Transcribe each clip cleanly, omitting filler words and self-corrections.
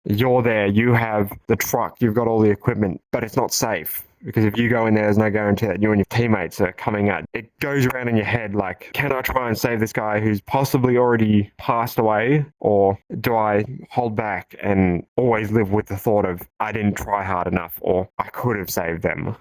you're there, you have the truck, you've got all the equipment, but it's not safe. Because if you go in there, there's no guarantee that you and your teammates are coming out. It goes around in your head like, can I try and save this guy who's possibly already passed away? Or do I hold back and always live with the thought of, I didn't try hard enough, or I could have saved them?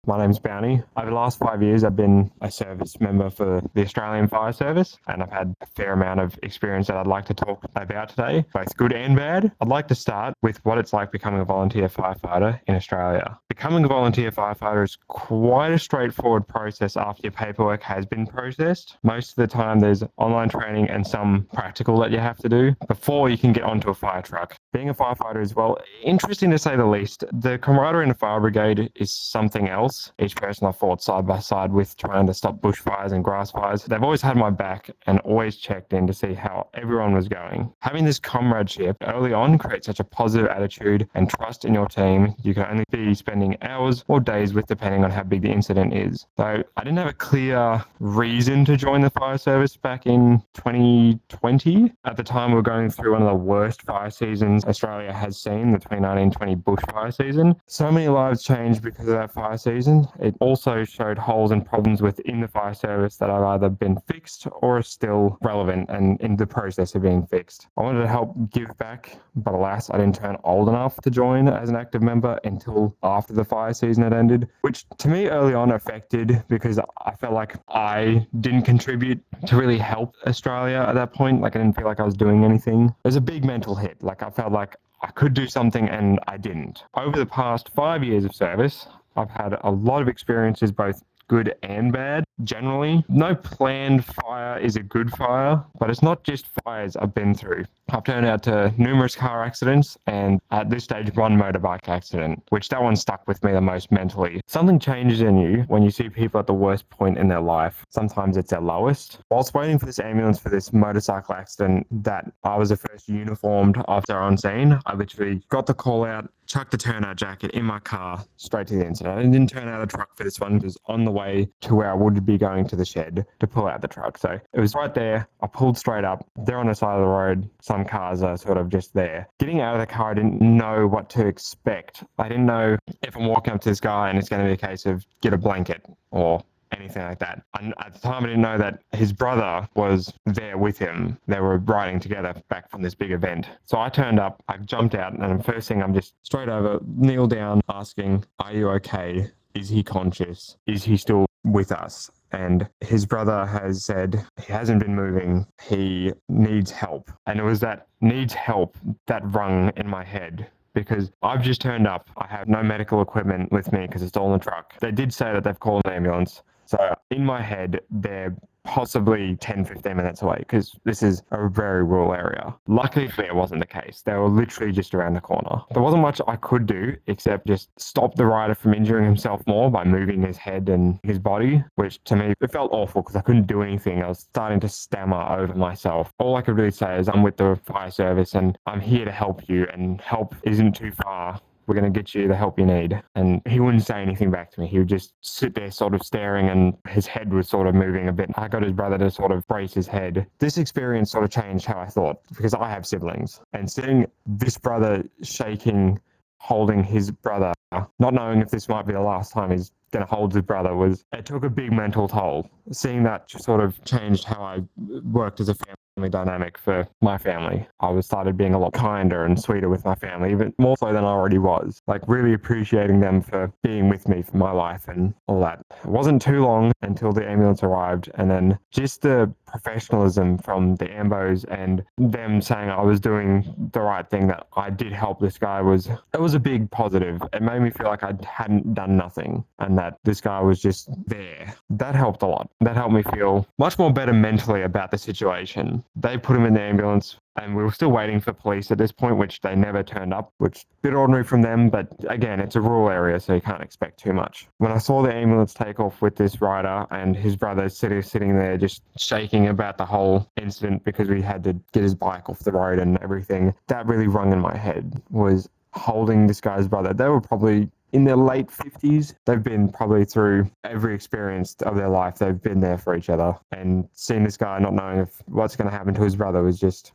My name's Bounty. Over the last 5 years, I've been a service member for the Australian Fire Service, and I've had a fair amount of experience that I'd like to talk about today, both good and bad. I'd like to start with what it's like becoming a volunteer firefighter in Australia. Becoming a volunteer firefighter is quite a straightforward process after your paperwork has been processed. Most of the time, there's online training and some practical that you have to do before you can get onto a fire truck. Being a firefighter is, well, interesting to say the least. The camaraderie in a fire brigade is something else. Each person I fought side by side with trying to stop bushfires and grass fires, they've always had my back and always checked in to see how everyone was going. Having this comradeship early on creates such a positive attitude and trust in your team. You can only be spending hours or days with depending on how big the incident is. So I didn't have a clear reason to join the fire service back in 2020. At the time, we were going through one of the worst fire seasons Australia has seen, the 2019-20 bushfire season. So many lives changed because of that fire season. It also showed holes and problems within the fire service that have either been fixed or are still relevant and in the process of being fixed. I wanted to help give back, but alas, I didn't turn old enough to join as an active member until after the fire season had ended, which to me early on affected because I felt like I didn't contribute to really help Australia at that point. Like I didn't feel like I was doing anything. It was a big mental hit. Like I felt like I could do something and I didn't. Over the past 5 years of service, I've had a lot of experiences, both good and bad. Generally, no planned fire is a good fire, but it's not just fires I've been through. I've turned out to numerous car accidents and at this stage, one motorbike accident, which that one stuck with me the most mentally. Something changes in you when you see people at the worst point in their life. Sometimes it's their lowest. Whilst waiting for this ambulance for this motorcycle accident that I was the first uniformed officer on scene, I literally got the call out, chucked the turnout jacket in my car straight to the incident. I didn't turn out a truck for this one. It was on the way to where I would be going to the shed to pull out the truck. So it was right there. I pulled straight up. They're on the side of the road. Some cars are sort of just there. Getting out of the car, I didn't know what to expect. I didn't know if I'm walking up to this guy and it's going to be a case of get a blanket or anything like that. And at the time, I didn't know that his brother was there with him. They were riding together back from this big event. So I turned up, I jumped out, and the first thing I'm just straight over, kneel down, asking, are you okay? Is he conscious? Is he still with us? And his brother has said he hasn't been moving. He needs help. And it was that needs help that rung in my head. Because I've just turned up. I have no medical equipment with me because it's all in the truck. They did say that they've called an ambulance. So in my head, they're possibly 10, 15 minutes away because this is a very rural area. Luckily for me, it wasn't the case. They were literally just around the corner. There wasn't much I could do except just stop the rider from injuring himself more by moving his head and his body, which to me, it felt awful because I couldn't do anything. I was starting to stammer over myself. All I could really say is I'm with the fire service and I'm here to help you, and help isn't too far. We're going to get you the help you need. And he wouldn't say anything back to me. He would just sit there sort of staring, and his head was sort of moving a bit. I got his brother to sort of brace his head. This experience sort of changed how I thought because I have siblings, and seeing this brother shaking, holding his brother, not knowing if this might be the last time he's going to hold his brother, it took a big mental toll. Seeing that sort of changed how I worked as a family dynamic for my family. I started being a lot kinder and sweeter with my family, even more so than I already was. Like really appreciating them for being with me for my life and all that. It wasn't too long until the ambulance arrived, and then just the professionalism from the ambos and them saying I was doing the right thing, that I did help this guy, it was a big positive. It made me feel like I hadn't done nothing and that this guy was just there. That helped a lot. That helped me feel much more better mentally about the situation. They put him in the ambulance and we were still waiting for police at this point, which they never turned up, which a bit ordinary from them, but again, it's a rural area, so you can't expect too much. When I saw the ambulance take off with this rider and his brother sitting there just shaking about the whole incident because we had to get his bike off the road and everything, that really rung in my head, was holding this guy's brother. They were probably in their late 50s. They've been probably through every experience of their life. They've been there for each other. And seeing this guy not knowing if what's going to happen to his brother was just,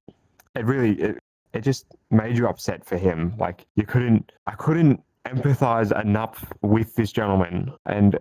it just made you upset for him. Like I couldn't empathize enough with this gentleman. And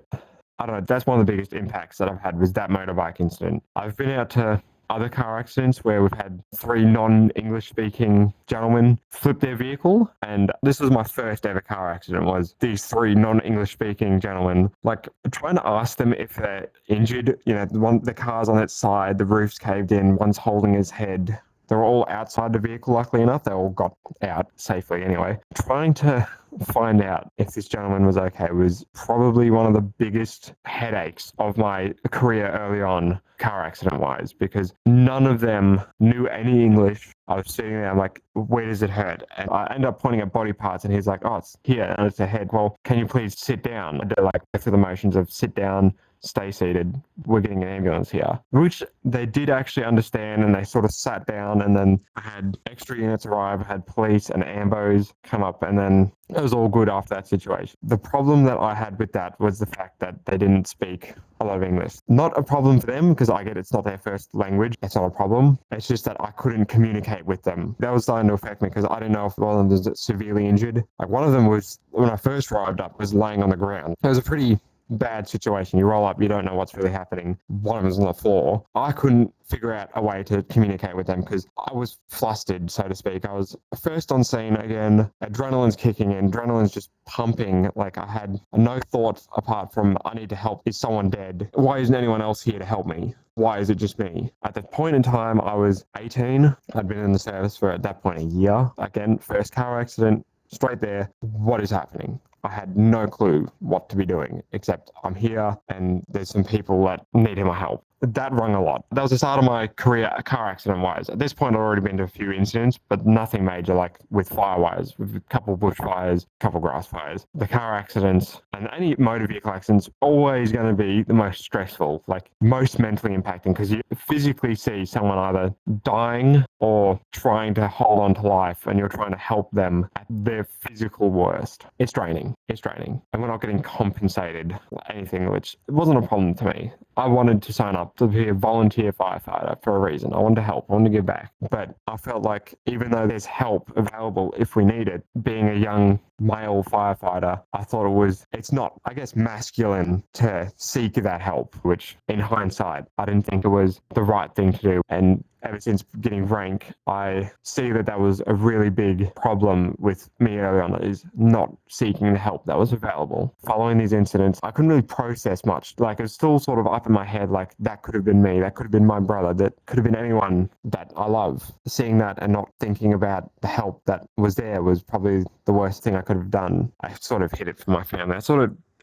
I don't know, that's one of the biggest impacts that I've had was that motorbike incident. I've been out to other car accidents where we've had 3 non-English speaking gentlemen flip their vehicle. And this was my first ever car accident, was these 3 non-English speaking gentlemen, like trying to ask them if they're injured. You know, the car's on its side, the roof's caved in, one's holding his head. They're all outside the vehicle, luckily enough. They all got out safely anyway. Trying to find out if this gentleman was okay was probably one of the biggest headaches of my career early on, car accident-wise, because none of them knew any English. I was sitting there, I'm like, where does it hurt? And I end up pointing at body parts, and he's like, oh, it's here, and it's the head. Well, can you please sit down? I did like go through the motions of sit down, stay seated, we're getting an ambulance here, which they did actually understand, and they sort of sat down. And then I had extra units arrive, I had police and ambos come up, and then it was all good after that situation. The problem that I had with that was the fact that they didn't speak a lot of English. Not a problem for them, because I get it's not their first language. It's not a problem. It's just that I couldn't communicate with them. That was starting to affect me because I didn't know if one of them was severely injured. Like one of them was, when I first arrived up, was laying on the ground. It was a pretty bad situation. You roll up, you don't know what's really happening. One of them's on the floor. I couldn't figure out a way to communicate with them because I was flustered, so to speak. I was first on scene again. Adrenaline's kicking in. Adrenaline's just pumping. Like I had no thought apart from I need to help. Is someone dead? Why isn't anyone else here to help me? Why is it just me? At that point in time, I was 18. I'd been in the service for, at that point, a year. Again, first car accident, straight there. What is happening? I had no clue what to be doing, except I'm here and there's some people that needed my help. That rung a lot. That was the start of my career, car accident-wise. At this point, I'd already been to a few incidents, but nothing major, like with firewires, with a couple bushfires, a couple grass fires. The car accidents and any motor vehicle accidents always going to be the most stressful, like most mentally impacting, because you physically see someone either dying or trying to hold on to life, and you're trying to help them at their physical worst. It's draining. It's draining. And we're not getting compensated for anything, which wasn't a problem to me. I wanted to sign up to be a volunteer firefighter for a reason. I wanted to help. I wanted to give back. But I felt like even though there's help available if we need it, being a young male firefighter, I thought it's not, I guess, masculine to seek that help, which in hindsight, I didn't think it was the right thing to do. And ever since getting rank, I see that was a really big problem with me early on, is not seeking the help that was available. Following these incidents, I couldn't really process much. Like, it was still sort of up in my head, like, that could have been me, that could have been my brother, that could have been anyone that I love. Seeing that and not thinking about the help that was there was probably the worst thing I could have done. I sort of hid it from my family.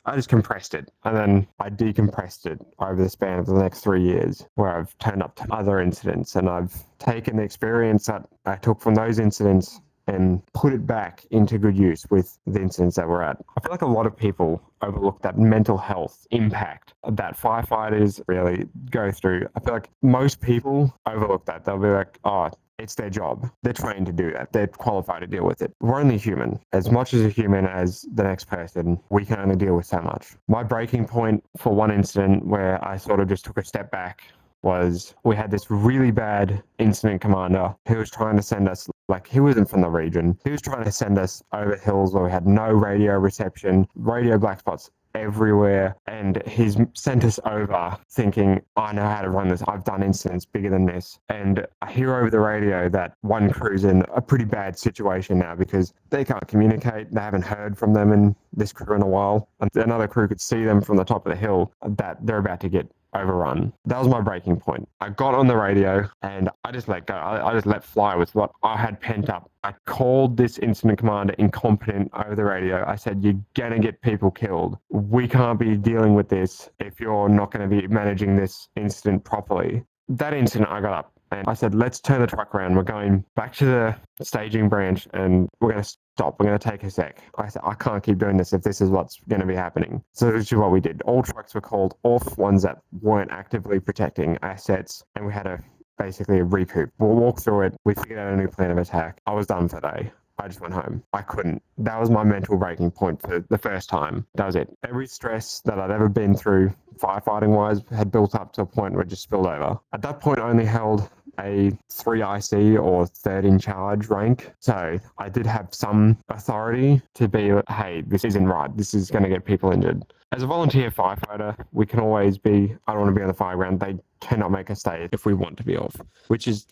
I just compressed it, and then I decompressed it over the span of the next 3 years, where I've turned up to other incidents, and I've taken the experience that I took from those incidents and put it back into good use with the incidents that we're at. I feel like a lot of people overlook that mental health impact that firefighters really go through. I feel like most people overlook that. They'll be like, oh, it's their job. They're trained to do that. They're qualified to deal with it. We're only human. As much as a human as the next person, we can only deal with so much. My breaking point for one incident where I sort of just took a step back was we had this really bad incident commander who was trying to send us, like, he wasn't from the region. He was trying to send us over hills where we had no radio reception, radio black spots everywhere, and he's sent us over thinking, I know how to run this. I've done incidents bigger than this. And I hear over the radio that one crew's in a pretty bad situation now because they can't communicate. They haven't heard from them in this crew in a while. And another crew could see them from the top of the hill that they're about to get overrun. That was my breaking point. I got on the radio and I just let go. I just let fly with what I had pent up. I called this incident commander incompetent over the radio. I said, you're going to get people killed. We can't be dealing with this if you're not going to be managing this incident properly. That incident, I got up and I said, let's turn the truck around. We're going back to the staging branch and we're going to stop. We're going to take a sec. I said, I can't keep doing this if this is what's going to be happening. So this is what we did. All trucks were called off, ones that weren't actively protecting assets, and we had basically a recoup. We'll walk through it. We figured out a new plan of attack. I was done for the day. I just went home. I couldn't. That was my mental breaking point for the first time. That was it. Every stress that I'd ever been through firefighting wise had built up to a point where it just spilled over. At that point, I only held a 3 IC or third in charge rank. So I did have some authority to be, hey, this isn't right. This is going to get people injured. As a volunteer firefighter, we can always be, I don't want to be on the fireground. They cannot make us stay if we want to be off,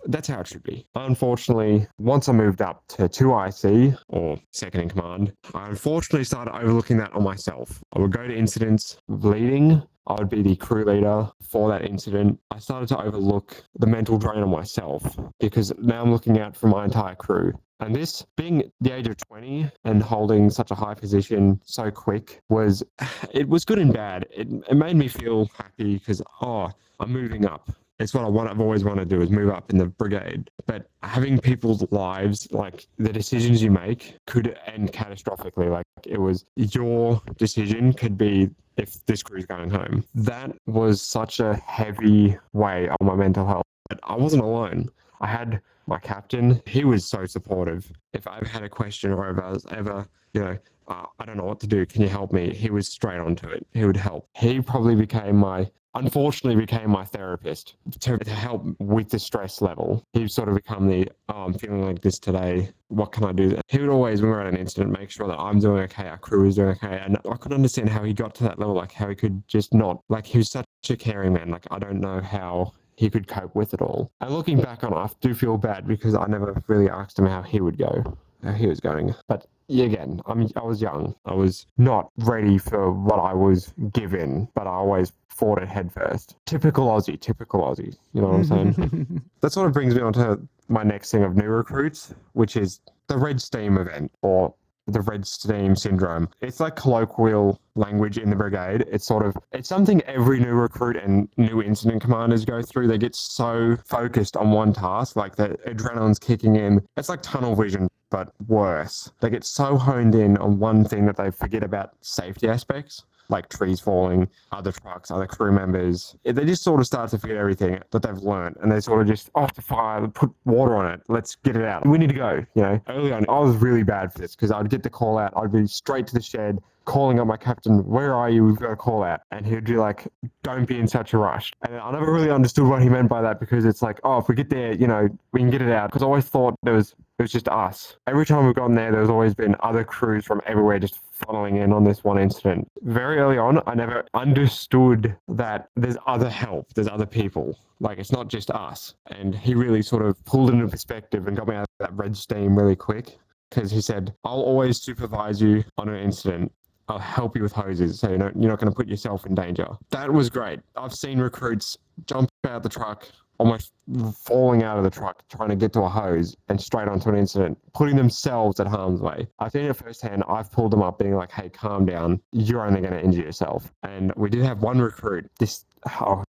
that's how it should be. Unfortunately, once I moved up to 2 IC or second in command, I unfortunately started overlooking that on myself. I would go to incidents leading. I would be the crew leader for that incident. I started to overlook the mental drain on myself because now I'm looking out for my entire crew. And this, being the age of 20 and holding such a high position so quick, it was good and bad. It made me feel happy because, I'm moving up. It's what I've always wanted to do, is move up in the brigade. But having people's lives, like the decisions you make could end catastrophically. Like it was your decision could be if this crew's going home. That was such a heavy weight on my mental health. But I wasn't alone. I had my captain. He was so supportive. If I had a question or if I was ever, I don't know what to do, can you help me? He was straight onto it. He would help. He probably unfortunately became my therapist to help with the stress level. He sort of become I'm feeling like this today. What can I do? He would always, when we're at an incident, make sure that I'm doing okay, our crew is doing okay. And I couldn't understand how he got to that level, like how he could just not, like he was such a caring man. Like I don't know how he could cope with it all. And looking back on it, I do feel bad because I never really asked him how he would go, how he was going. But again, I was young. I was not ready for what I was given, but I always fought it head first. Typical Aussie. You know what I'm saying? That sort of brings me on to my next thing of new recruits, which is the Red Steam event, or the Red Steam syndrome. It's like colloquial language in the brigade. It's something every new recruit and new incident commanders go through. They get so focused on one task, like the adrenaline's kicking in. It's like tunnel vision, but worse. They get so honed in on one thing that they forget about safety aspects, like trees falling, other trucks, other crew members. They just sort of start to forget everything that they've learned, and they sort of just off the fire, put water on it, let's get it out. We need to go, Early on, I was really bad for this because I'd get the call out, I'd be straight to the shed, calling up my captain, where are you? We've got a call out. And he'd be like, don't be in such a rush. And I never really understood what he meant by that because it's like, if we get there, we can get it out. Because I always thought it was just us. Every time we've gone there's always been other crews from everywhere just funneling in on this one incident. Very early on, I never understood that there's other help, there's other people. Like, it's not just us. And he really sort of pulled it into perspective and got me out of that red steam really quick. Because he said, I'll always supervise you on an incident. I'll help you with hoses so you're not going to put yourself in danger. That was great. I've seen recruits jump out the truck, almost falling out of the truck, trying to get to a hose and straight onto an incident, putting themselves at harm's way. I've seen it firsthand. I've pulled them up being like, hey, calm down. You're only going to injure yourself. And we did have one recruit,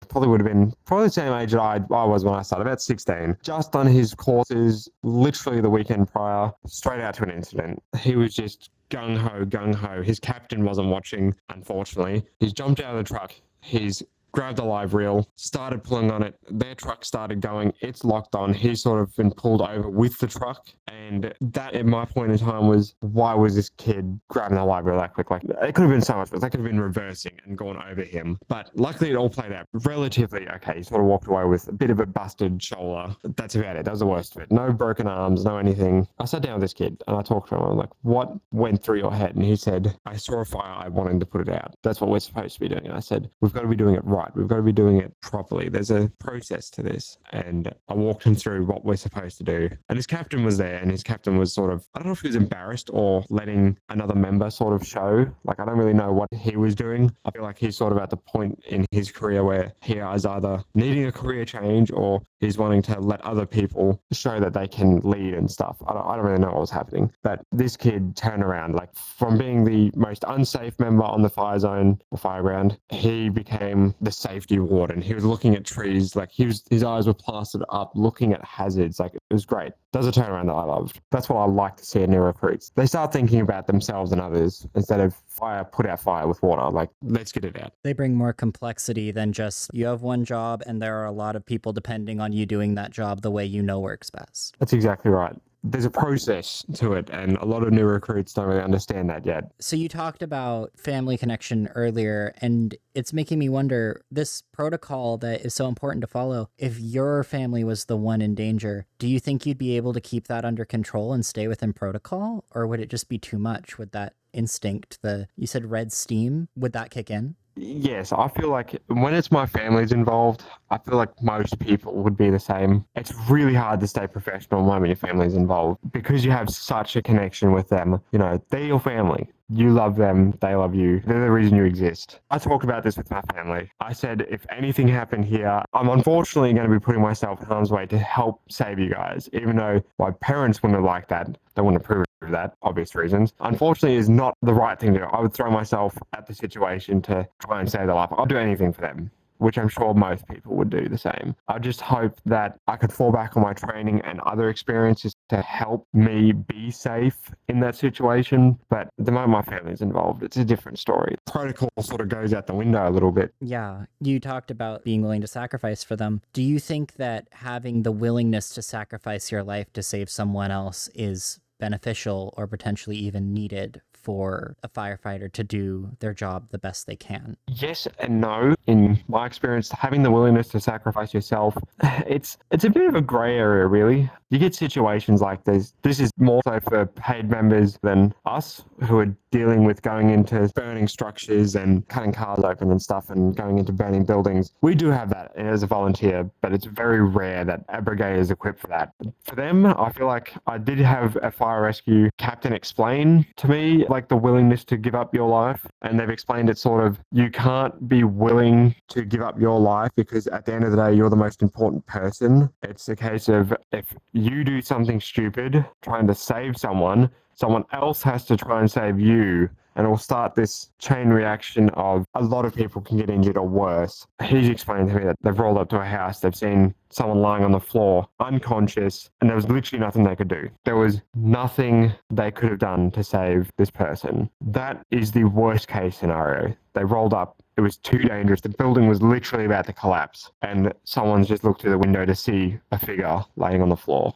probably would have been the same age that I was when I started, about 16. Just done his courses literally the weekend prior, straight out to an incident. He was just gung-ho. His captain wasn't watching, unfortunately. He's jumped out of the truck. He's grabbed a live reel, started pulling on it. Their truck started going. It's locked on. He's sort of been pulled over with the truck. And that, at my point in time, was why was this kid grabbing the live reel that quick? Like, it could have been so much, but they could have been reversing and gone over him. But luckily, it all played out relatively okay. He sort of walked away with a bit of a busted shoulder. That's about it. That was the worst of it. No broken arms, no anything. I sat down with this kid and I talked to him. I'm like, what went through your head? And he said, I saw a fire. I wanted to put it out. That's what we're supposed to be doing. And I said, we've got to be doing it right. We've got to be doing it properly. There's a process to this. And I walked him through what we're supposed to do. And his captain was there, and his captain was sort of, I don't know if he was embarrassed or letting another member sort of show. Like, I don't really know what he was doing. I feel like he's sort of at the point in his career where he is either needing a career change or he's wanting to let other people show that they can lead and stuff. I don't really know what was happening. But this kid turned around, like, from being the most unsafe member on the fire zone or fireground, he became the safety warden. He was looking at trees, like his eyes were plastered up, looking at hazards. Like, it was great. That's a turnaround that I loved. That's what I like to see in new recruits. They start thinking about themselves and others instead of put out fire with water. Like, let's get it out. They bring more complexity than just you have one job and there are a lot of people depending on you doing that job the way you know works best. That's exactly right. there's a process to it, and a lot of new recruits don't really understand that yet. So you talked about family connection earlier, and it's making me wonder, this protocol that is so important to follow, if your family was the one in danger, do you think you'd be able to keep that under control and stay within protocol? Or would it just be too much? Would that instinct, you said red steam, would that kick in? Yes, I feel like when it's my family's involved, I feel like most people would be the same. It's really hard to stay professional when your family's involved because you have such a connection with them. You know, they're your family. You love them, they love you. They're the reason you exist. I talked about this with my family. I said, if anything happened here, I'm unfortunately going to be putting myself in harm's way to help save you guys, even though my parents wouldn't have liked that. They wouldn't approve of that, obvious reasons. Unfortunately, is not the right thing to do. I would throw myself at the situation to try and save their life. I'll do anything for them, which I'm sure most people would do the same. I just hope that I could fall back on my training and other experiences to help me be safe in that situation. But the moment my family's involved, it's a different story. Protocol sort of goes out the window a little bit. Yeah, you talked about being willing to sacrifice for them. Do you think that having the willingness to sacrifice your life to save someone else is beneficial or potentially even needed for a firefighter to do their job the best they can? Yes and no. In my experience, having the willingness to sacrifice yourself, it's a bit of a grey area, really. You get situations like this. This is more so for paid members than us, who are dealing with going into burning structures and cutting cars open and stuff and going into burning buildings. We do have that as a volunteer, but it's very rare that a brigade is equipped for that. For them, I feel like I did have a fire rescue captain explain to me like the willingness to give up your life, and they've explained it sort of, you can't be willing to give up your life because at the end of the day you're the most important person. It's a case of, if you do something stupid trying to save someone else has to try and save you, and it'll start this chain reaction of a lot of people can get injured or worse. He's explained to me that they've rolled up to a house, they've seen someone lying on the floor, unconscious, and there was literally nothing they could do. There was nothing they could have done to save this person. That is the worst case scenario. They rolled up, it was too dangerous. The building was literally about to collapse, and someone's just looked through the window to see a figure laying on the floor.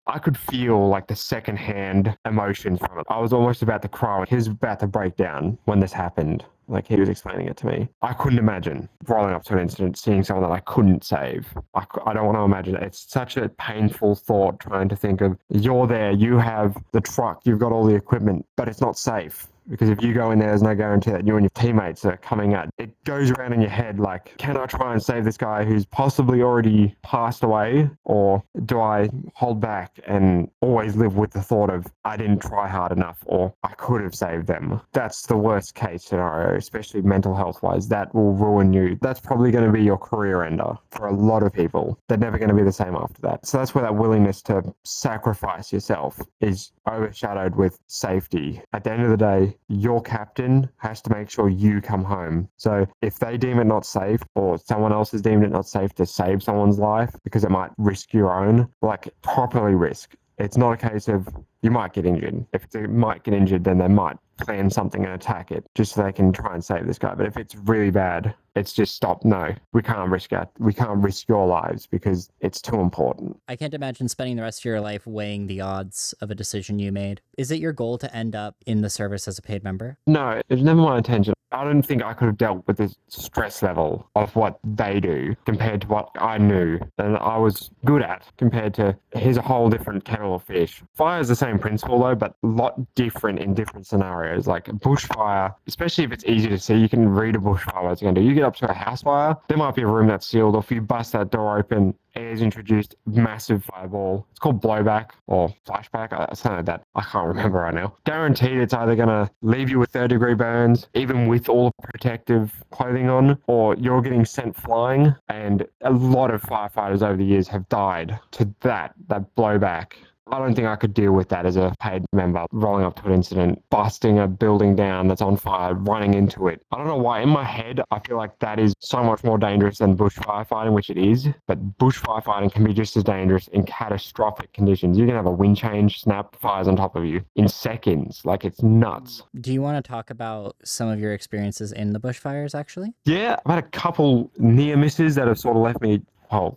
I could feel like the secondhand emotion from it. I was almost about to cry. He was about to break down when this happened. Like, he was explaining it to me. I couldn't imagine rolling up to an incident, seeing someone that I couldn't save. I don't want to imagine it. It's such a painful thought trying to think of, you're there, you have the truck, you've got all the equipment, but it's not safe. Because if you go in there's no guarantee that you and your teammates are coming out. It goes around in your head like, can I try and save this guy who's possibly already passed away? Or do I hold back and always live with the thought of, I didn't try hard enough, or I could have saved them? That's the worst case scenario, especially mental health wise. That will ruin you. That's probably going to be your career ender for a lot of people. They're never going to be the same after that. So that's where that willingness to sacrifice yourself is overshadowed with safety. At the end of the day, your captain has to make sure you come home. So if they deem it not safe, or someone else has deemed it not safe to save someone's life because it might risk your own, like, properly risk. It's not a case of, you might get injured. If they might get injured, then they might plan something and attack it just so they can try and save this guy. But if it's really bad, it's just stop. No, we can't risk it. We can't risk your lives because it's too important. I can't imagine spending the rest of your life weighing the odds of a decision you made. Is it your goal to end up in the service as a paid member? No, it's never my intention. I don't think I could have dealt with the stress level of what they do compared to what I knew and I was good at, compared to, here's a whole different kettle of fish. Fire is the same principle though, but a lot different in different scenarios. Like a bushfire, especially if it's easy to see, you can read a bushfire what it's going to do. You get up to a house fire, there might be a room that's sealed, or if you bust that door open, air's introduced, massive fireball. It's called blowback or flashback, something like that. I can't remember right now. Guaranteed it's either going to leave you with third-degree burns, even with all the protective clothing on, or you're getting sent flying. And a lot of firefighters over the years have died to that blowback. I don't think I could deal with that as a paid member, rolling up to an incident, busting a building down that's on fire, running into it. I don't know why. In my head, I feel like that is so much more dangerous than bush firefighting, which it is. But bush firefighting can be just as dangerous in catastrophic conditions. You can have a wind change, snap, fires on top of you in seconds. Like, it's nuts. Do you want to talk about some of your experiences in the bushfires, actually? Yeah, I've had a couple near misses that have sort of left me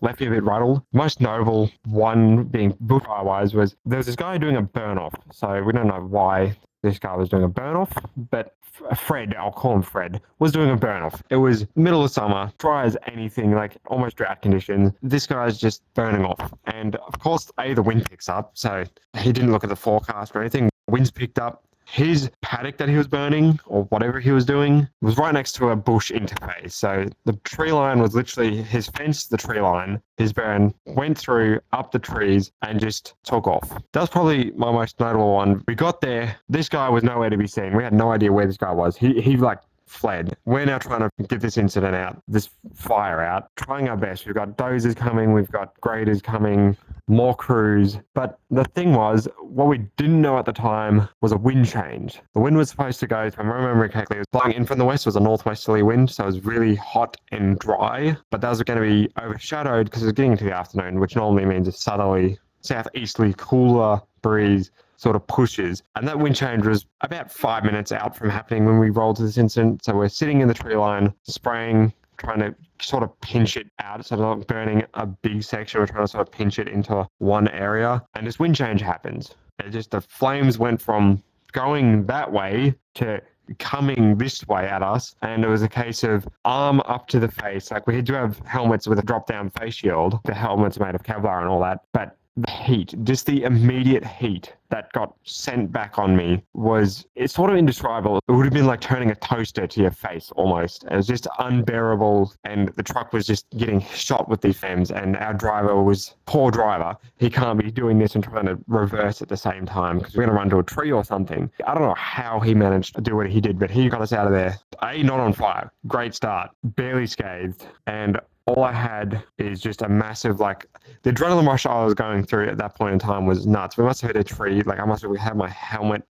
left me a bit rattled. Most notable one being bushfire wise was there was this guy doing a burn off. So we don't know why this guy was doing a burn off, but Fred, I'll call him Fred, was doing a burn off. It was middle of summer, dry as anything, like almost drought conditions. This guy's just burning off. And of course, the wind picks up. So he didn't look at the forecast or anything. Winds picked up. His paddock that he was burning, or whatever he was doing, was right next to a bush interface. So the tree line was literally his fence, the tree line. His burn went through up the trees and just took off. That was probably my most notable one. We got there. This guy was nowhere to be seen. We had no idea where this guy was. He like fled. We're now trying to get this incident out, this fire out, trying our best. We've got dozers coming, we've got graders coming, more crews. But the thing was, what we didn't know at the time was a wind change. The wind was supposed to go, if I remember correctly, it was blowing in from the west. It was a northwesterly wind, so it was really hot and dry. But that was going to be overshadowed because it was getting into the afternoon, which normally means a southerly, southeasterly, cooler breeze sort of pushes. And that wind change was about 5 minutes out from happening when we rolled to this incident. So we're sitting in the tree line, spraying, trying to sort of pinch it out. So not burning a big section, we're trying to sort of pinch it into one area. And this wind change happens. The flames went from going that way to coming this way at us, and it was a case of arm up to the face. Like, we do have helmets with a drop down face shield. The helmets are made of Kevlar and all that, but the heat, just the immediate heat that got sent back on me it's sort of indescribable. It would have been like turning a toaster to your face almost. It was just unbearable, and the truck was just getting shot with these flames, and our driver was, poor driver, he can't be doing this and trying to reverse at the same time because we're going to run to a tree or something. I don't know how he managed to do what he did, but he got us out of there. Not on fire. Great start. Barely scathed. And all I had is just a massive, the adrenaline rush I was going through at that point in time was nuts. We must have hit a tree. I must have had my helmet,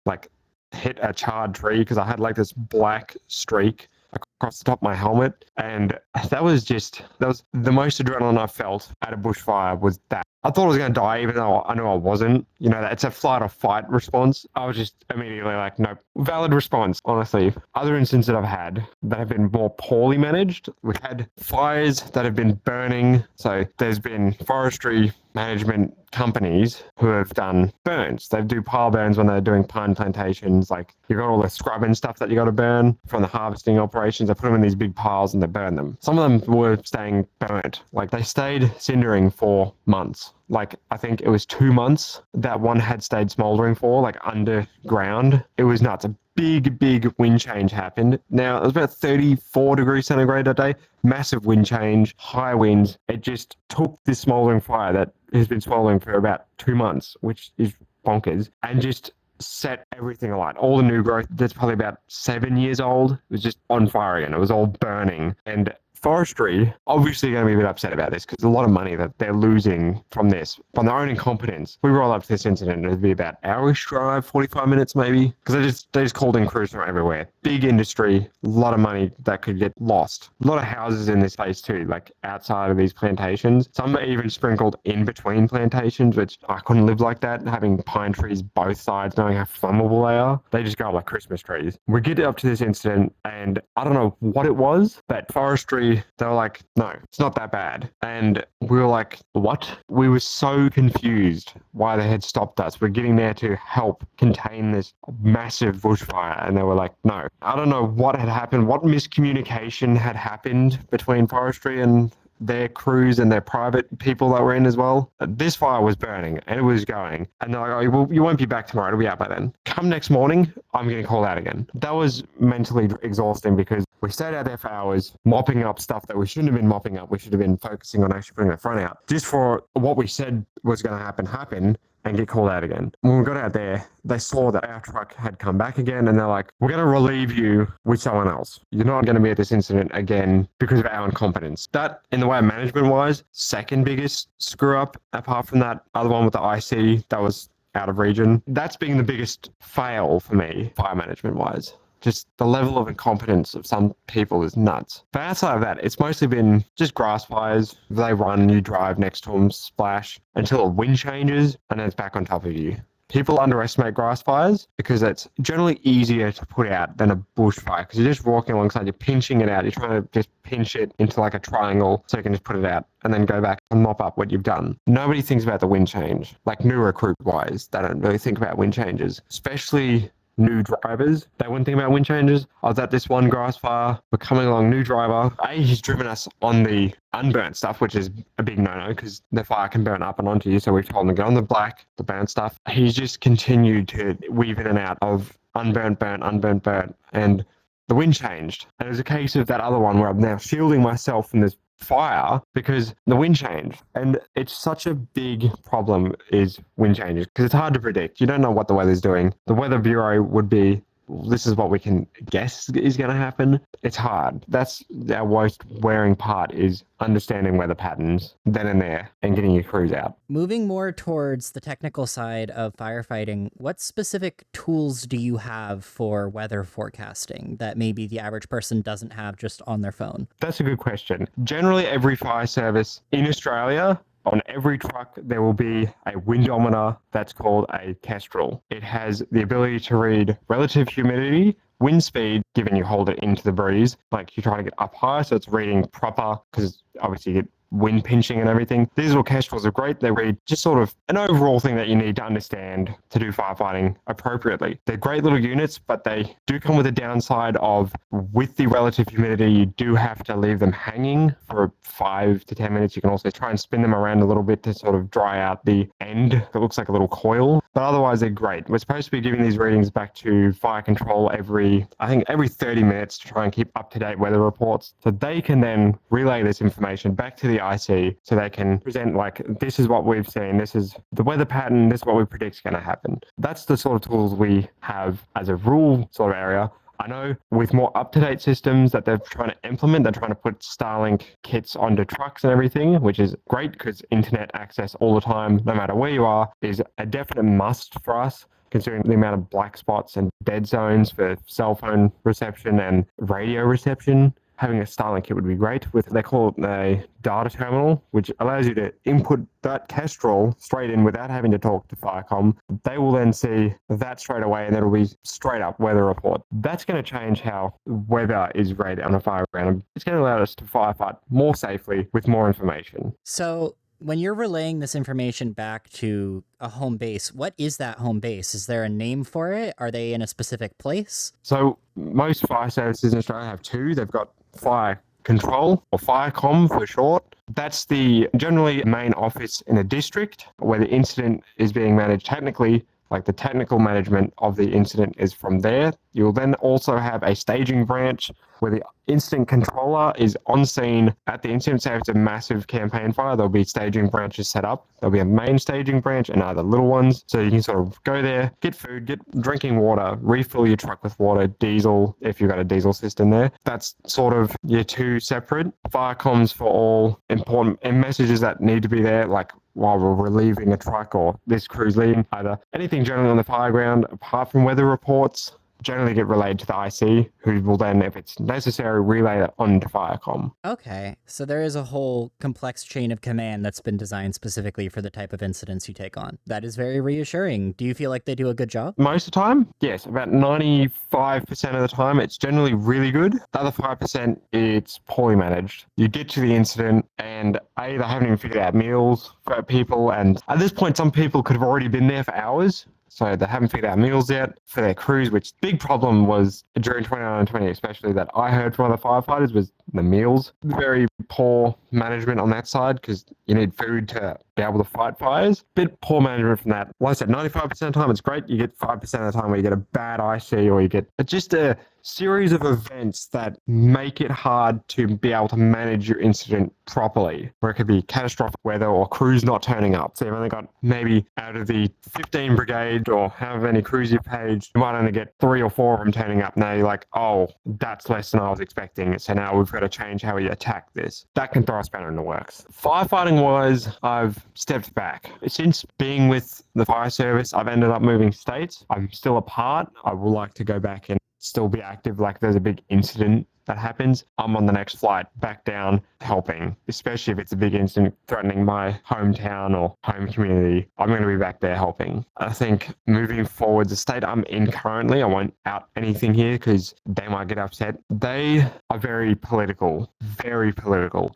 hit a charred tree because I had, this black streak across the top of my helmet. And that was the most adrenaline I felt at a bushfire was that. I thought I was going to die, even though I knew I wasn't. It's a flight or fight response. I was just immediately like, nope. Valid response, honestly. Other instances I've had that have been more poorly managed. We've had fires that have been burning. So there's been forestry management companies who have done burns. They do pile burns when they're doing pine plantations. You've got all the scrub and stuff that you got to burn from the harvesting operations. They put them in these big piles and they burn them. Some of them were staying burnt. They stayed cindering for months. I think it was 2 months that one had stayed smoldering for, underground. It was nuts. A big wind change happened. Now, it was about 34 degrees centigrade that day. Massive wind change, high winds. It just took this smoldering fire that has been smoldering for about 2 months, which is bonkers, and just set everything alight. All the new growth that's probably about 7 years old was just on fire again. It was all burning. And forestry obviously going to be a bit upset about this because there's a lot of money that they're losing from this, from their own incompetence. We roll up to this incident, it'd be about hourish drive, 45 minutes maybe, because they just called in crews from everywhere. Big industry, a lot of money that could get lost. A lot of houses in this place too, outside of these plantations. Some are even sprinkled in between plantations, which I couldn't live like that, having pine trees both sides, knowing how flammable they are. They just go up like Christmas trees. We get up to this incident, and I don't know what it was, but forestry, they were like, no, it's not that bad. And we were like, what? We were so confused why they had stopped us. We're getting there to help contain this massive bushfire. And they were like, no. I don't know what had happened, what miscommunication had happened between forestry and their crews and their private people that were in as well. This fire was burning and it was going. And they're like, oh, well, you won't be back tomorrow. It'll be out by then. Come next morning, I'm getting called out again. That was mentally exhausting because we stayed out there for hours, mopping up stuff that we shouldn't have been mopping up. We should have been focusing on actually putting the front out. Just for what we said was going to happen, and get called out again. When we got out there, they saw that our truck had come back again, and they're like, we're going to relieve you with someone else. You're not going to be at this incident again because of our incompetence. That, in the way of management-wise, second biggest screw-up, apart from that other one with the IC that was out of region. That's been the biggest fail for me, fire management-wise. Just the level of incompetence of some people is nuts. But outside of that, it's mostly been just grass fires. They run, you drive next to them, splash, until a wind changes, and then it's back on top of you. People underestimate grass fires because it's generally easier to put out than a bushfire because you're just walking alongside, you're pinching it out, you're trying to just pinch it into like a triangle so you can just put it out and then go back and mop up what you've done. Nobody thinks about the wind change. Like new recruit wise, they don't really think about wind changes, especially new drivers. They wouldn't think about wind changes. I was at this one grass fire. We're coming along, new driver. He's driven us on the unburnt stuff, which is a big no-no because the fire can burn up and onto you. So we've told him to get on the black, the burnt stuff. He's just continued to weave in and out of unburnt, burnt, unburnt, burnt. And the wind changed. And it was a case of that other one where I'm now shielding myself from this fire because the wind changed. And it's such a big problem is wind changes because it's hard to predict. You don't know what the weather's doing. The Weather Bureau would be, this is what we can guess is going to happen. It's hard. That's our most wearing part is understanding weather patterns then and there and getting your crews out. Moving more towards the technical side of firefighting, what specific tools do you have for weather forecasting that maybe the average person doesn't have just on their phone? That's a good question. Generally, every fire service in Australia, on every truck, there will be a windometer that's called a kestrel. It has the ability to read relative humidity, wind speed, given you hold it into the breeze, like you try to get up high, so it's reading proper, because obviously you get wind pinching and everything. These little kestrels are great. They read just sort of an overall thing that you need to understand to do firefighting appropriately. They're great little units, but they do come with a downside of with the relative humidity, you do have to leave them hanging for 5 to 10 minutes. You can also try and spin them around a little bit to sort of dry out the end. It looks like a little coil, but otherwise they're great. We're supposed to be giving these readings back to fire control every 30 minutes to try and keep up-to-date weather reports. So they can then relay this information back to the IC so they can present like, this is what we've seen, this is the weather pattern, this is what we predict is going to happen. That's the sort of tools we have as a rural sort of area. I know with more up-to-date systems that they're trying to implement, they're trying to put Starlink kits onto trucks and everything, which is great because internet access all the time, no matter where you are, is a definite must for us, considering the amount of black spots and dead zones for cell phone reception and radio reception. Having a Starlink kit would be great. They call it a data terminal, which allows you to input that kestrel straight in without having to talk to Firecom. They will then see that straight away, and it'll be straight up weather report. That's going to change how weather is rated on a fire ground. It's going to allow us to firefight more safely with more information. So when you're relaying this information back to a home base, what is that home base? Is there a name for it? Are they in a specific place? So most fire services in Australia have two. They've got fire control, or Firecom for short. That's the generally main office in a district where the incident is being managed technically, like the technical management of the incident is from there. You'll then also have a staging branch where the incident controller is on scene at the incident. Say if it's a massive campaign fire, there'll be staging branches set up. There'll be a main staging branch and other little ones. So you can sort of go there, get food, get drinking water, refill your truck with water, diesel, if you've got a diesel system there. That's sort of your two separate. Fire comms for all important messages that need to be there, like while we're relieving a truck or this crew's leaving, either anything generally on the fire ground, apart from weather reports, generally get relayed to the IC, who will then, if it's necessary, relay it onto Firecom. Okay, so there is a whole complex chain of command that's been designed specifically for the type of incidents you take on. That is very reassuring. Do you feel like they do a good job? Most of the time, yes. About 95% of the time, it's generally really good. The other 5%, it's poorly managed. You get to the incident and they haven't even figured out meals for people. And at this point, some people could have already been there for hours. So they haven't figured out meals yet for their crews, which big problem was during 2020, especially that I heard from other firefighters, was the meals. Very poor management on that side because you need food to be able to fight fires. Bit poor management from that. Like I said, 95% of the time it's great. You get 5% of the time where you get a bad IC or you get just a series of events that make it hard to be able to manage your incident properly, where it could be catastrophic weather or crews not turning up. So you've only got maybe out of the 15 brigade or however many crews you've paged, you might only get 3 or 4 of them turning up. Now you're like, oh, that's less than I was expecting. So now we've got to change how we attack this. That can throw a spanner in the works. Firefighting wise, I've stepped back. Since being with the fire service, I've ended up moving states. I'm still a part. I would like to go back and still be active. Like there's a big incident that happens, I'm on the next flight back down helping, especially if it's a big incident threatening my hometown or home community. I'm going to be back there helping. I think moving forward, the state I'm in currently, I won't out anything here because they might get upset. They are very political,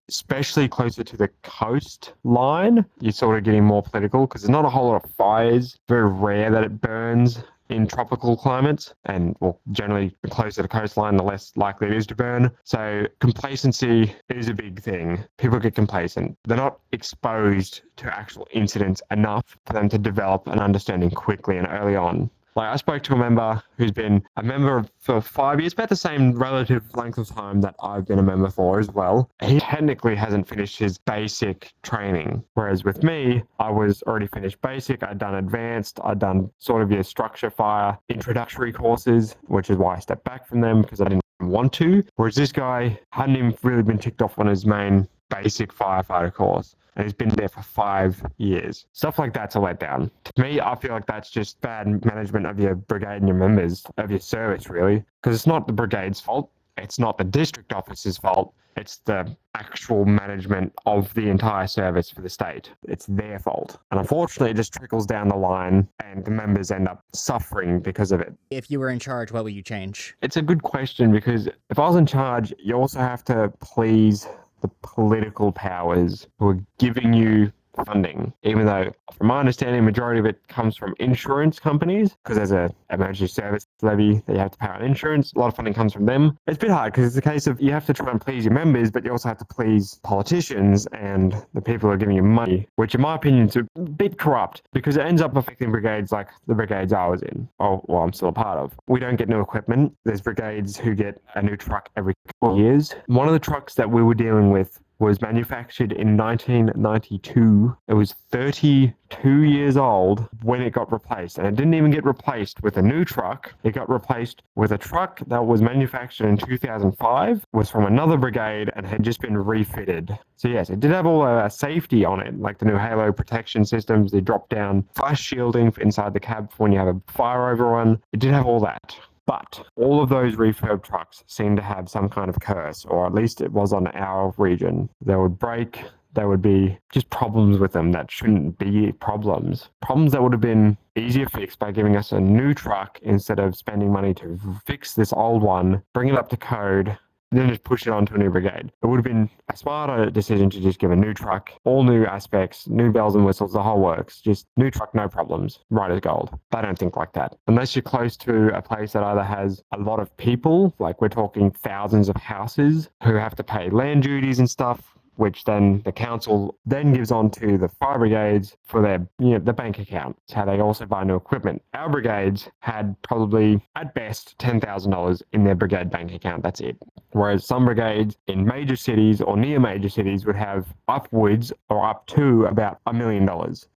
especially closer to the coastline. You're sort of getting more political because there's not a whole lot of fires. Very rare that it burns in tropical climates, and well, generally the closer to the coastline, the less likely it is to burn. So complacency is a big thing. People get complacent. They're not exposed to actual incidents enough for them to develop an understanding quickly and early on. Like, I spoke to a member who's been a member for 5 years, about the same relative length of time that I've been a member for as well. He technically hasn't finished his basic training. Whereas with me, I was already finished basic. I'd done advanced. I'd done sort of your structure fire introductory courses, which is why I stepped back from them because I didn't want to. Whereas this guy hadn't even really been ticked off on his main basic firefighter course. And he's been there for 5 years. Stuff like that's a letdown. To me, I feel like that's just bad management of your brigade and your members, of your service, really. Because it's not the brigade's fault. It's not the district officer's fault. It's the actual management of the entire service for the state. It's their fault. And unfortunately, it just trickles down the line and the members end up suffering because of it. If you were in charge, what would you change? It's a good question because if I was in charge, you also have to please the political powers who are giving you funding, even though from my understanding, the majority of it comes from insurance companies because there's a emergency service levy that you have to pay on insurance. A lot of funding comes from them. It's a bit hard because it's a case of you have to try and please your members, but you also have to please politicians and the people who are giving you money, which in my opinion is a bit corrupt because it ends up affecting brigades like the brigades I was in, or well, I'm still a part of. We don't get new equipment. There's brigades who get a new truck every couple of years. One of the trucks that we were dealing with was manufactured in 1992. It was 32 years old when it got replaced. And it didn't even get replaced with a new truck. It got replaced with a truck that was manufactured in 2005, was from another brigade and had just been refitted. So yes, it did have all safety on it, like the new halo protection systems, the drop-down flash shielding for inside the cab for when you have a fire overrun. It did have all that. But all of those refurb trucks seem to have some kind of curse, or at least it was on our region. They would break, there would be just problems with them that shouldn't be problems. Problems that would have been easier fixed by giving us a new truck instead of spending money to fix this old one, bring it up to code, then just push it onto a new brigade. It would have been a smarter decision to just give a new truck, all new aspects, new bells and whistles, the whole works. Just new truck, no problems, right as gold. They don't think like that. Unless you're close to a place that either has a lot of people, like we're talking thousands of houses who have to pay land duties and stuff, which then the council then gives on to the fire brigades for their, the bank account. It's how they also buy new equipment. Our brigades had probably, at best, $10,000 in their brigade bank account. That's it. Whereas some brigades in major cities or near major cities would have upwards or up to about $1 million.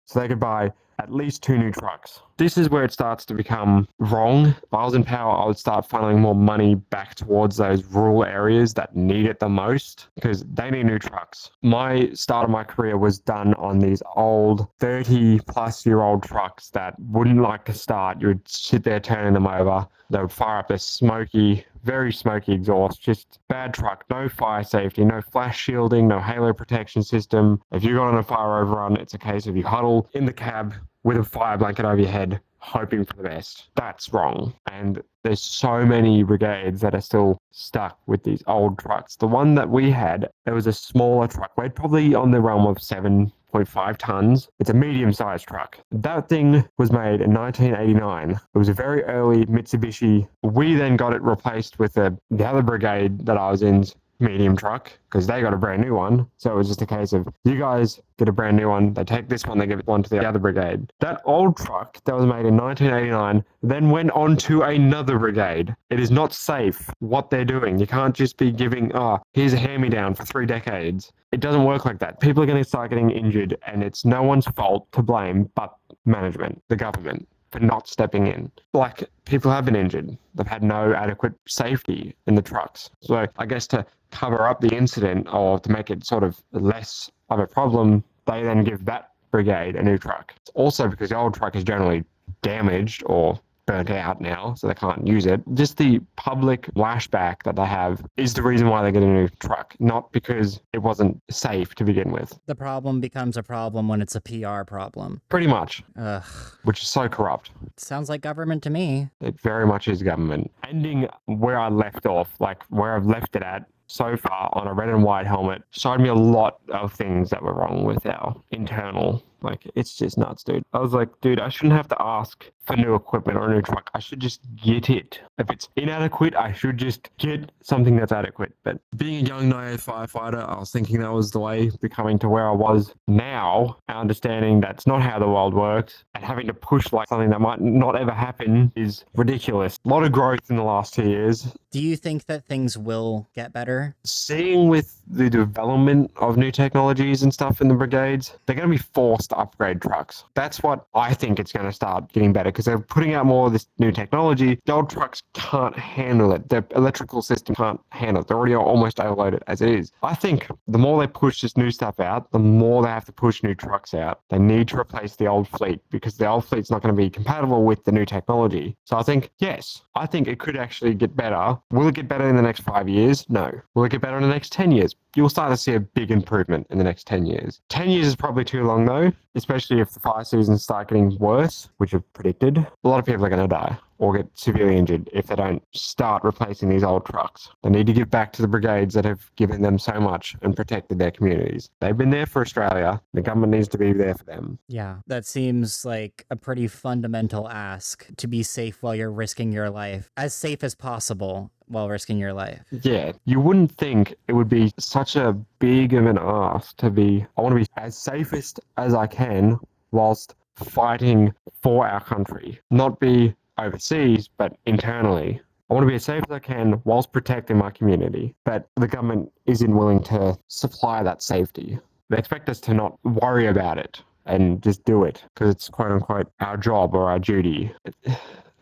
So they could buy at least 2 new trucks. This is where it starts to become wrong. If I was in power, I would start funneling more money back towards those rural areas that need it the most because they need new trucks. My start of my career was done on these old 30-plus-year-old trucks that wouldn't like to start. You would sit there turning them over. They would fire up this smoky, very smoky exhaust, just bad truck, no fire safety, no flash shielding, no halo protection system. If you got on a fire overrun, it's a case of you huddle in the cab with a fire blanket over your head, hoping for the best. That's wrong. And there's so many brigades that are still stuck with these old trucks. The one that we had, it was a smaller truck. We're probably on the realm of 7.5 tons. It's a medium-sized truck. That thing was made in 1989. It was a very early Mitsubishi. We then got it replaced with the other brigade that I was in's medium truck because they got a brand new one. So it was just a case of you guys get a brand new one, they take this one, they give it one to the other brigade. That old truck that was made in 1989 then went on to another brigade. It is not safe what they're doing. You can't just be giving, here's a hand-me-down for 3 decades. It doesn't work like that. People are going to start getting injured and it's no one's fault to blame but management, the government, for not stepping in. Like, people have been injured. They've had no adequate safety in the trucks. So I guess to cover up the incident or to make it sort of less of a problem, they then give that brigade a new truck. It's also because the old truck is generally damaged or burnt out now, so they can't use it. Just the public lashback that they have is the reason why they get a new truck, not because it wasn't safe to begin with. The problem becomes a problem when it's a PR problem. Pretty much, Ugh. which is so corrupt. Sounds like government to me. It very much is government. Ending where I left off, like where I've left it at so far on a red and white helmet, showed me a lot of things that were wrong with our internal. Like, it's just nuts, dude. I was like, dude, I shouldn't have to ask for new equipment or a new truck. I should just get it. If it's inadequate, I should just get something that's adequate. But being a young, naive firefighter, I was thinking that was the way, becoming to where I was now, understanding that's not how the world works, and having to push like something that might not ever happen is ridiculous. A lot of growth in the last 2 years. Do you think that things will get better? Seeing with the development of new technologies and stuff in the brigades, they're going to be forced to upgrade trucks. That's what I think it's going to start getting better, because they're putting out more of this new technology. The old trucks can't handle it. Their electrical system can't handle it. They're already almost overloaded as it is. I think the more they push this new stuff out, the more they have to push new trucks out. They need to replace the old fleet, because the old fleet's not going to be compatible with the new technology. So I think, yes, I think it could actually get better. Will it get better in the next 5 years? No. Will it get better in the next 10 years? You'll start to see a big improvement in the next 10 years. 10 years is probably too long though, especially if the fire seasons start getting worse, which are predicted. A lot of people are going to die or get severely injured if they don't start replacing these old trucks. They need to give back to the brigades that have given them so much and protected their communities. They've been there for Australia. The government needs to be there for them. Yeah, that seems like a pretty fundamental ask, to be safe while you're risking your life. As safe as possible while risking your life. Yeah, you wouldn't think it would be such a big of an ask to be, I want to be as safest as I can whilst fighting for our country, not be overseas, but internally. I want to be as safe as I can whilst protecting my community, but the government isn't willing to supply that safety. They expect us to not worry about it and just do it because it's quote unquote our job or our duty.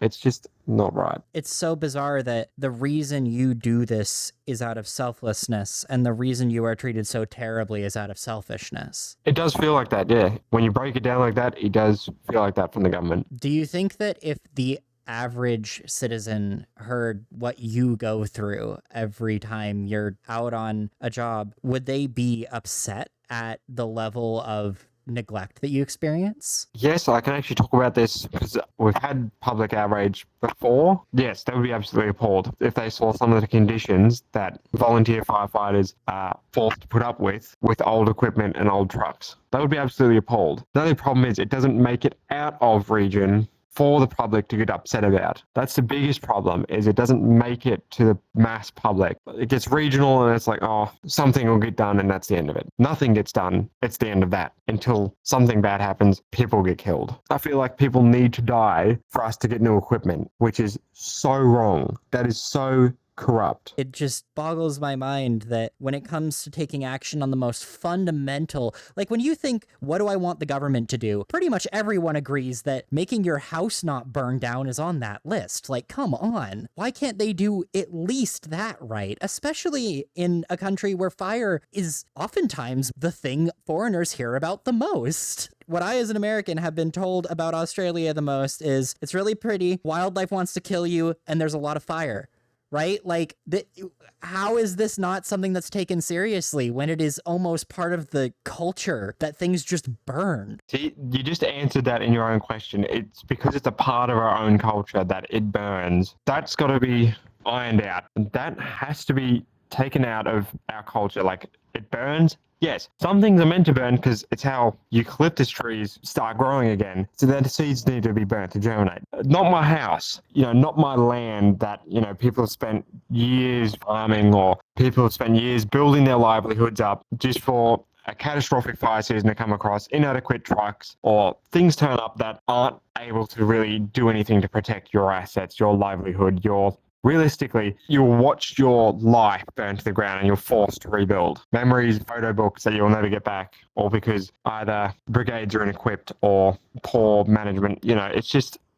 It's just not right. It's so bizarre that the reason you do this is out of selflessness, and the reason you are treated so terribly is out of selfishness. It does feel like that, yeah. When you break it down like that, it does feel like that from the government. Do you think that if the average citizen heard what you go through every time you're out on a job, would they be upset at the level of neglect that you experience? Yes, I can actually talk about this because we've had public outrage before. Yes, they would be absolutely appalled if they saw some of the conditions that volunteer firefighters are forced to put up with old equipment and old trucks. They would be absolutely appalled. The only problem is it doesn't make it out of region for the public to get upset about. That's the biggest problem, is it doesn't make it to the mass public. It gets regional and it's like, oh, something will get done and that's the end of it. Nothing gets done. It's the end of that. Until something bad happens, people get killed. I feel like people need to die for us to get new equipment, which is so wrong. That is so corrupt. It just boggles my mind that when it comes to taking action on the most fundamental, like when you think, what do I want the government to do? Pretty much everyone agrees that making your house not burn down is on that list. Like, come on. Why can't they do at least that right? Especially in a country where fire is oftentimes the thing foreigners hear about the most. What I, as an American, have been told about Australia the most is it's really pretty, wildlife wants to kill you, and there's a lot of fire. Right? Like, how is this not something that's taken seriously when it is almost part of the culture that things just burn? See, you just answered that in your own question. It's because it's a part of our own culture that it burns. That's got to be ironed out. That has to be taken out of our culture. Like, it burns. Yes, some things are meant to burn because it's how eucalyptus trees start growing again. So the seeds need to be burnt to germinate. Not my house, not my land that, people have spent years farming, or people have spent years building their livelihoods up just for a catastrophic fire season to come across, inadequate trucks, or things turn up that aren't able to really do anything to protect your assets, your livelihood, realistically, you'll watch your life burn to the ground and you're forced to rebuild. Memories, photo books that you'll never get back, all because either brigades are inequipped or poor management.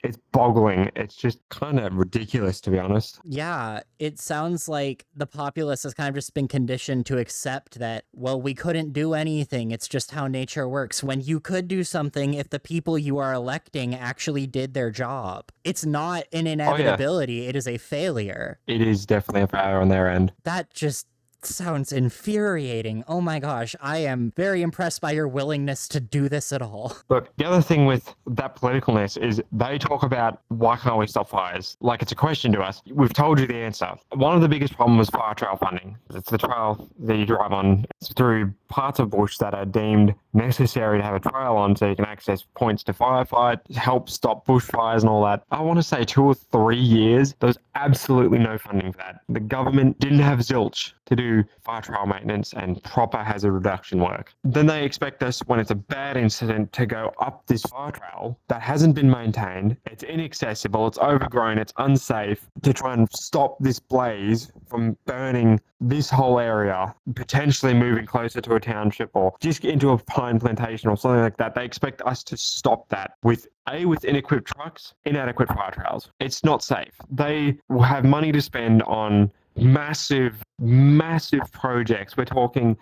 It's boggling. It's just kind of ridiculous, to be honest. Yeah, it sounds like the populace has kind of just been conditioned to accept that, well, we couldn't do anything. It's just how nature works. When you could do something if the people you are electing actually did their job. It's not an inevitability, it is a failure. It is definitely a failure on their end. That just sounds infuriating. Oh my gosh, I am very impressed by your willingness to do this at all. But the other thing with that politicalness is they talk about why can't we stop fires? Like it's a question to us. We've told you the answer. One of the biggest problems was fire trail funding. It's the trail that you drive on through parts of bush that are deemed necessary to have a trail on so you can access points to firefight, help stop bushfires and all that. I want to say 2 or 3 years, there was absolutely no funding for that. The government didn't have zilch to do fire trail maintenance and proper hazard reduction work. Then they expect us, when it's a bad incident, to go up this fire trail that hasn't been maintained, it's inaccessible, it's overgrown, it's unsafe, to try and stop this blaze from burning this whole area, potentially moving closer to a township or just into a pine plantation or something like that. They expect us to stop that with inequipped trucks, inadequate fire trails. It's not safe. They will have money to spend on massive projects. We're talking,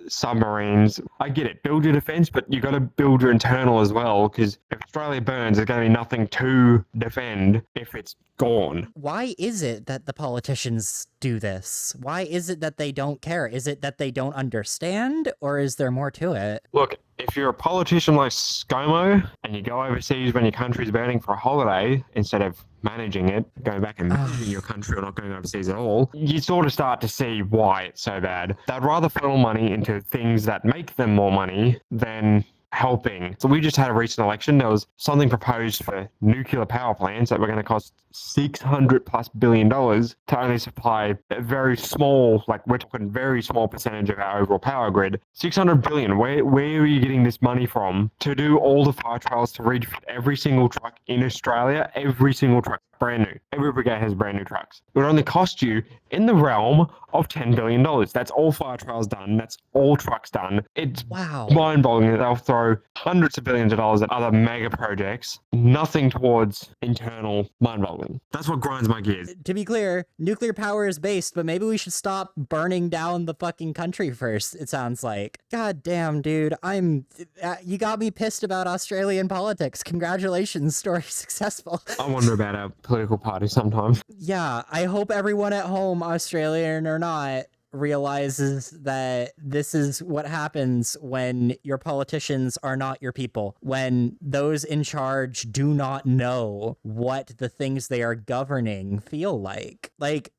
submarines. I get it, build your defense, but you got to build your internal as well, because if Australia burns, there's going to be nothing to defend if it's gone. Why is it that the politicians do this? Why is it that they don't care? Is it that they don't understand, or is there more to it? Look, if you're a politician like ScoMo and you go overseas when your country's burning for a holiday instead of managing it, going back and managing your country or not going overseas at all, you sort of start to see why it's so bad. They'd rather funnel money into things that make them more money than helping. So we just had a recent election. There was something proposed for nuclear power plants that were going to cost $600+ billion to only supply a very small, we're talking very small percentage of our overall power grid. 600 billion. Where are you getting this money from to do all the fire trials, to refit every single truck in Australia? Every single truck, brand new. Every brigade has brand new trucks. It would only cost you in the realm of $10 billion. That's all fire trials done. That's all trucks done. It's mind-boggling that they'll throw hundreds of billions of dollars at other mega projects, nothing towards internal. Mind-boggling. That's what grinds my gears. To be clear, nuclear power is based, but maybe we should stop burning down the fucking country first, it sounds like. God damn, dude. You got me pissed about Australian politics. Congratulations, story successful. I wonder about our political party sometimes. Yeah, I hope everyone at home, Australian or not, realizes that this is what happens when your politicians are not your people, when those in charge do not know what the things they are governing feel like.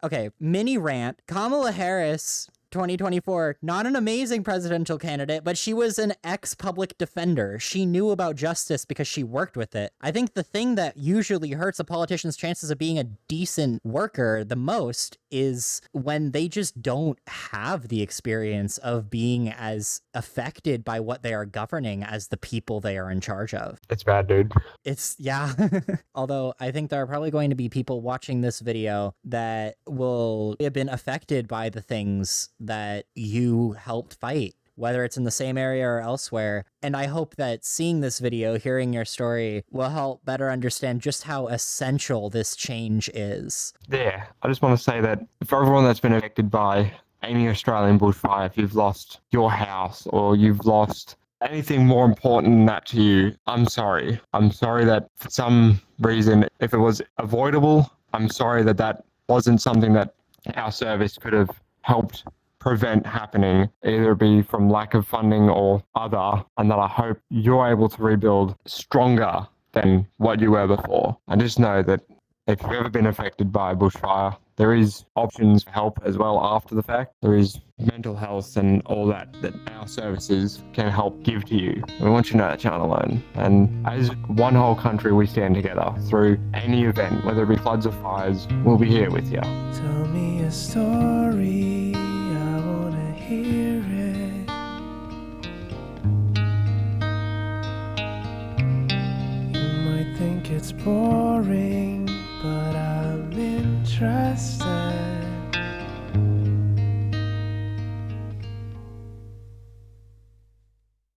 Okay, mini rant. Kamala Harris, 2024, not an amazing presidential candidate, but she was an ex-public defender. She knew about justice because she worked with it. I think the thing that usually hurts a politician's chances of being a decent worker the most is when they just don't have the experience of being as affected by what they are governing as the people they are in charge of. It's bad, dude. Yeah. Although I think there are probably going to be people watching this video that will have been affected by the things that you helped fight, whether it's in the same area or elsewhere. And I hope that seeing this video, hearing your story, will help better understand just how essential this change is. Yeah, I just want to say that for everyone that's been affected by any Australian bushfire, if you've lost your house or you've lost anything more important than that to you, I'm sorry. I'm sorry that for some reason, if it was avoidable, I'm sorry that that wasn't something that our service could have helped prevent happening, either be from lack of funding or other, and that I hope you're able to rebuild stronger than what you were before. And just know that if you've ever been affected by a bushfire, there is options for help as well after the fact. There is mental health and all that our services can help give to you. We want you to know that you're not alone. And as one whole country, we stand together through any event, whether it be floods or fires. We'll be here with you. Tell me a story, I wanna hear it. You might think it's boring,